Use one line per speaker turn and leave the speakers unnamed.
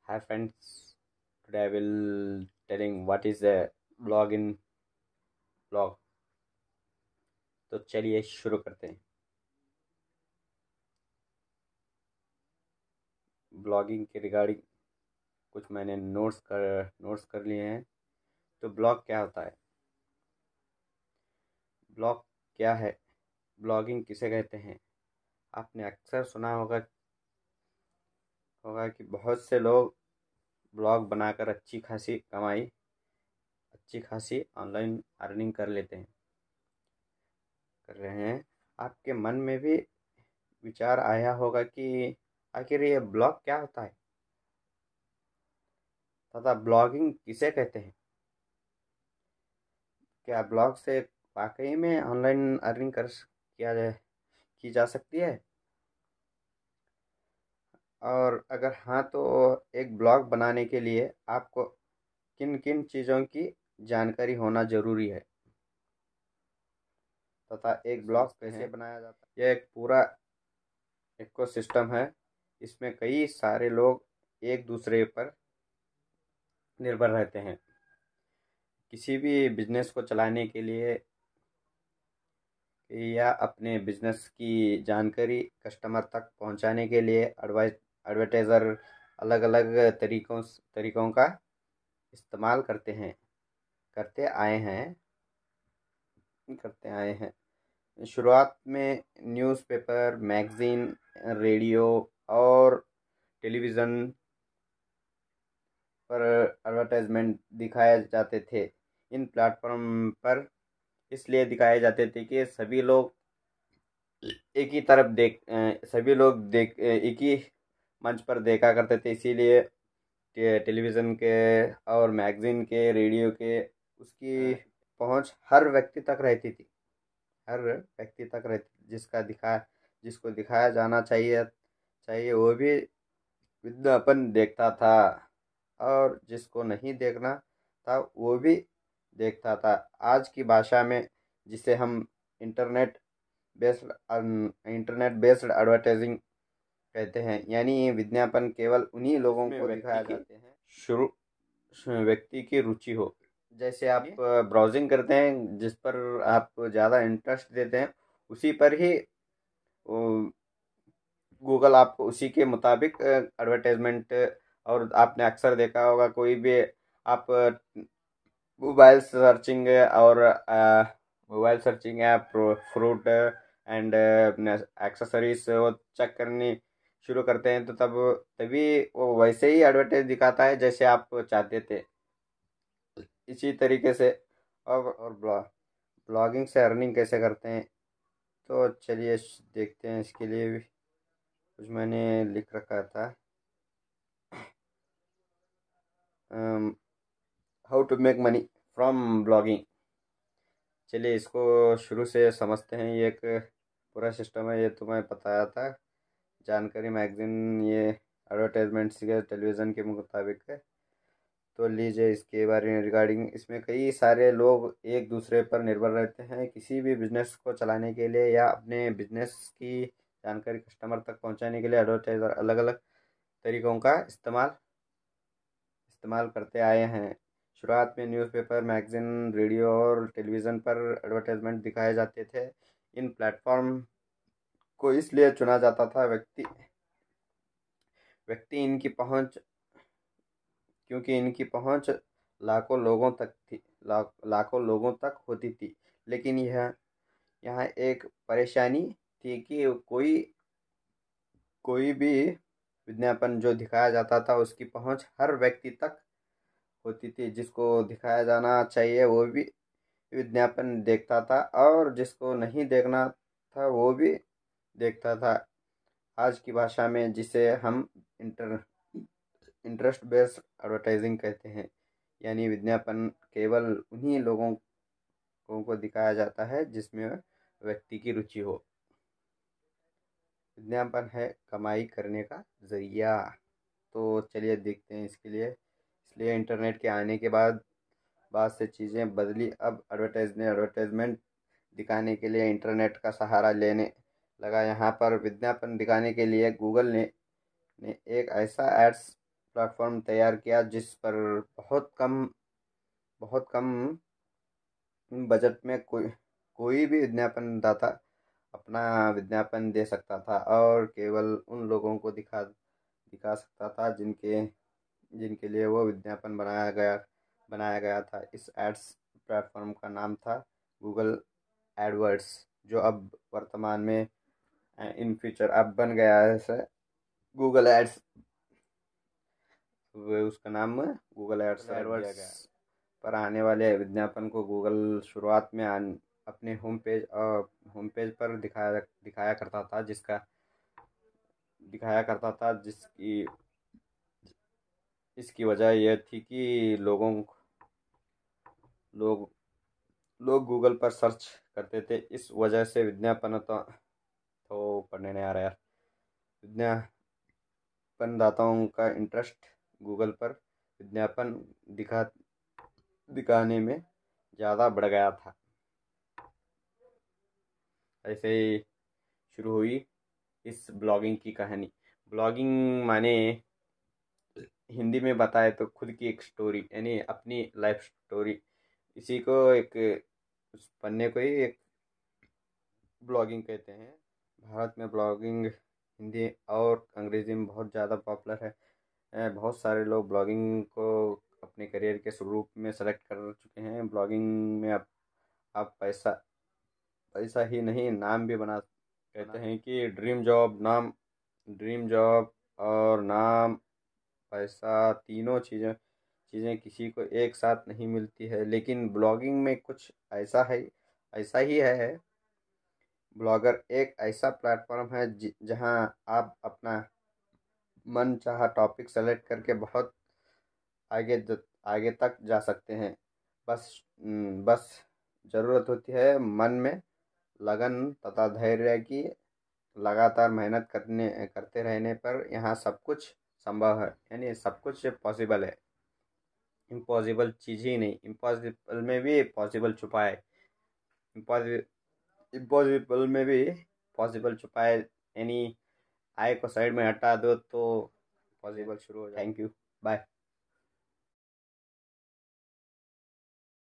Hi friends, today I will telling what is a blog in blog. तो चलिए शुरू करते हैं। ब्लॉगिंग के रिगार्डिंग कुछ मैंने नोट्स कर लिए हैं। तो ब्लॉग क्या होता है? ब्लॉग क्या है? ब्लॉगिंग किसे कहते हैं? आपने अक्सर सुना होगा कि बहुत से लोग ब्लॉग बनाकर अच्छी खासी ऑनलाइन अर्निंग कर रहे हैं। आपके मन में भी विचार आया होगा कि आखिर ये ब्लॉग क्या होता है तथा ब्लॉगिंग किसे कहते हैं? क्या ब्लॉग से वाकई में ऑनलाइन अर्निंग की जा सकती है? और अगर हाँ तो एक ब्लॉग बनाने के लिए आपको किन किन चीज़ों की जानकारी होना ज़रूरी है तथा एक ब्लॉग कैसे बनाया जाता है? यह एक पूरा इकोसिस्टम है। इसमें कई सारे लोग एक दूसरे पर निर्भर रहते हैं। किसी भी बिजनेस को चलाने के लिए या अपने बिजनेस की जानकारी कस्टमर तक पहुंचाने के लिए एडवर्टाइज़र अलग अलग तरीकों का इस्तेमाल करते आए हैं। शुरुआत में न्यूज़पेपर, मैगज़ीन, रेडियो और टेलीविज़न पर एडवर्टाइजमेंट दिखाए जाते थे। इन प्लेटफॉर्म पर इसलिए दिखाए जाते थे कि एक ही तरफ देख सभी लोग एक ही मंच पर देखा करते थे। इसीलिए टेलीविज़न के और मैगज़ीन के, रेडियो के उसकी पहुंच हर व्यक्ति तक रहती थी। जिसको दिखाया जाना चाहिए वो भी विज्ञापन देखता था और जिसको नहीं देखना था वो भी देखता था। आज की भाषा में जिसे हम internet based internet based advertising कहते हैं, यानी विज्ञापन केवल उन्हीं लोगों को दिखाया जाते हैं शुरू व्यक्ति की रुचि हो। जैसे आप ब्राउजिंग करते हैं, जिस पर आप ज़्यादा इंटरेस्ट देते हैं उसी पर ही गूगल आपको उसी के मुताबिक एडवर्टाइजमेंट। और आपने अक्सर देखा होगा कोई भी आप मोबाइल सर्चिंग और mobile searching app fruit and accessories वो चेक करनी शुरू करते हैं तो तभी वो वैसे ही एडवर्टाइज दिखाता है जैसे आप चाहते थे। इसी तरीके से और ब्लॉगिंग से अर्निंग कैसे करते हैं, तो चलिए देखते हैं। इसके लिए भी कुछ मैंने लिख रखा था। How to make money from blogging. चलिए इसको शुरू से समझते हैं। ये एक पूरा सिस्टम है, ये तुम्हें बताया था। जानकारी, मैगजीन, ये एडवर्टाइजमेंट्स के टेलीविज़न के मुताबिक है। तो लीजिए इसके बारे में रिगार्डिंग, इसमें कई सारे लोग एक दूसरे पर निर्भर रहते हैं। किसी भी बिजनेस को चलाने के लिए या अपने बिजनेस की जानकारी कस्टमर तक पहुंचाने के लिए एडवर्टाइज़र अलग अलग तरीकों का इस्तेमाल करते आए हैं। शुरुआत में न्यूज़पेपर, मैगज़ीन, रेडियो और टेलीविज़न पर एडवर्टाइजमेंट दिखाए जाते थे। इन प्लेटफॉर्म को इसलिए चुना जाता था व्यक्ति क्योंकि इनकी पहुंच लाखों लोगों तक थी लाखों लोगों तक होती थी। लेकिन यहाँ एक परेशानी थी कि कोई भी विज्ञापन जो दिखाया जाता था उसकी पहुंच हर व्यक्ति तक होती थी। जिसको दिखाया जाना चाहिए वो भी विज्ञापन देखता था और जिसको नहीं देखना था वो भी देखता था। आज की भाषा में जिसे हम इंटरेस्ट बेस्ड एडवर्टाइजिंग कहते हैं, यानी विज्ञापन केवल उन्हीं लोगों को दिखाया जाता है जिसमें व्यक्ति की रुचि हो। विज्ञापन है कमाई करने का जरिया। तो चलिए देखते हैं इसलिए इंटरनेट के आने के बाद से चीज़ें बदली। अब एडवर्टाइजमेंट दिखाने के लिए इंटरनेट का सहारा लेने लगा। यहाँ पर विज्ञापन दिखाने के लिए गूगल ने एक ऐसा एड्स प्लेटफॉर्म तैयार किया जिस पर बहुत कम बजट में कोई भी विज्ञापन दाता अपना विज्ञापन दे सकता था और केवल उन लोगों को दिखा दिखा सकता था जिनके जिनके लिए वो विज्ञापन बनाया गया था। इस एड्स प्लेटफॉर्म का नाम था गूगल एडवर्ड्स, जो अब वर्तमान में इन फ्यूचर अब बन गया है से गूगल एड्स। उसका नाम गूगल एड्स एडवर्ड्स पर आने वाले विज्ञापन को गूगल शुरुआत में अपने होम पेज पर दिखाया करता था, जिसकी इसकी वजह यह थी कि लोग लोग गूगल पर सर्च करते थे। इस वजह से विज्ञापन तो पढ़ने नहीं आ रहा यार। विज्ञापनदाताओं का इंटरेस्ट गूगल पर विज्ञापन दिखाने में ज़्यादा बढ़ गया था। ऐसे ही शुरू हुई इस ब्लॉगिंग की कहानी। ब्लॉगिंग माने हिंदी में बताए तो खुद की एक स्टोरी, यानी अपनी लाइफ स्टोरी। इसी को एक उस पन्ने को ही एक ब्लॉगिंग कहते हैं। भारत में ब्लॉगिंग हिंदी और अंग्रेज़ी में बहुत ज़्यादा पॉपुलर है। बहुत सारे लोग ब्लॉगिंग को अपने करियर के स्वरूप में सेलेक्ट कर चुके हैं। ब्लॉगिंग में आप पैसा ही नहीं, नाम भी कहते हैं कि ड्रीम जॉब और नाम, पैसा, तीनों चीज़ें किसी को एक साथ नहीं मिलती है, लेकिन ब्लॉगिंग में कुछ ऐसा ही है। ब्लॉगर एक ऐसा प्लेटफॉर्म है जहां आप अपना मन चाहा टॉपिक सेलेक्ट करके बहुत आगे तक जा सकते हैं। बस ज़रूरत होती है मन में लगन तथा धैर्य की। लगातार मेहनत करते रहने पर यहाँ सब कुछ संभव है, यानी सब कुछ पॉसिबल है। इम्पॉसिबल चीज़ ही नहीं, इम्पॉसिबल में भी पॉसिबल छुपा है। इम्पॉसिबल में भी पॉसिबल छुपा है, यानी आय को साइड में हटा दो तो पॉसिबल शुरू हो जाए। Thank you, bye.